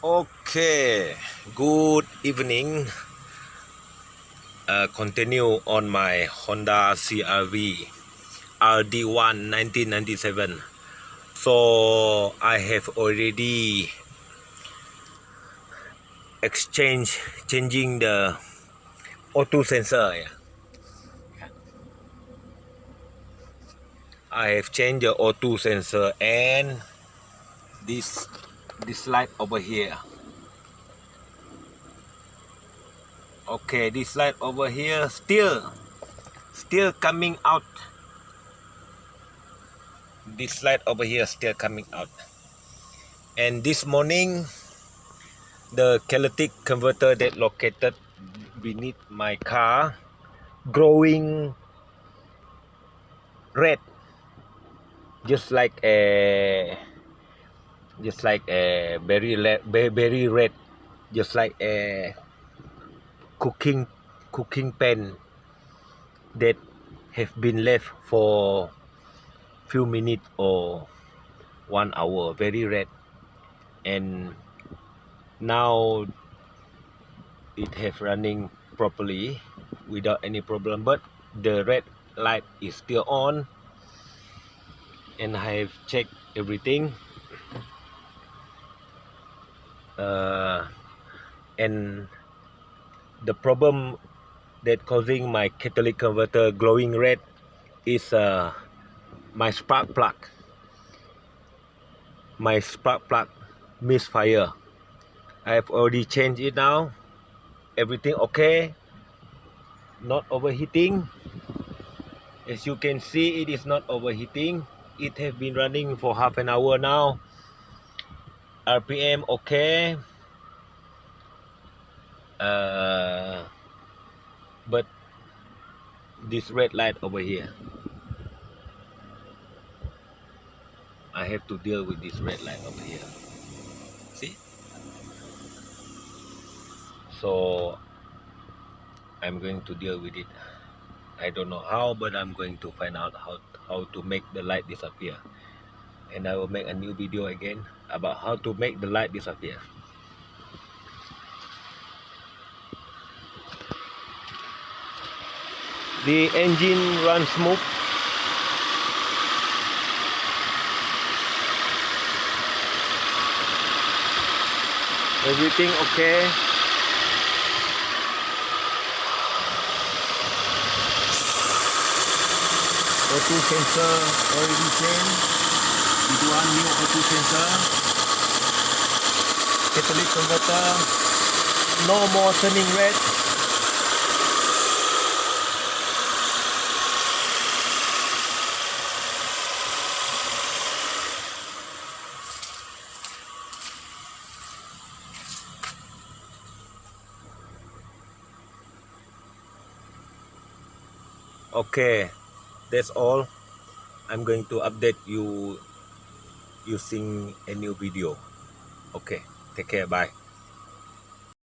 Okay, good evening. Continue on my Honda CR-V RD1 1997. So I have already changing the O2 sensor. Yeah. I have changed the O2 sensor and this light over here. Okay, this light over here still coming out. This light over here still coming out. And this morning, the catalytic converter that located beneath my car growing red, just like a very red, just like a cooking pan that have been left for few minutes or 1 hour, very red. And now it have running properly without any problem, but the red light is still on, and I have checked everything, and the problem that causing my catalytic converter glowing red is my spark plug misfire. I have already changed it now. Everything okay, not overheating. As you can see, it is not overheating. It has been running for half an hour now. RPM okay, but this red light over here, I have to deal with this red light over here. See? So I'm going to deal with it. I don't know how, but I'm going to find out how to make the light disappear. And I will make a new video again about how to make the light disappear. The engine runs smooth. Everything okay. O2 sensor already changed. With one new O2 sensor. Catalytic converter, no more turning red. Okay, that's all. I'm going to update you using a new video. Okay, take care, bye.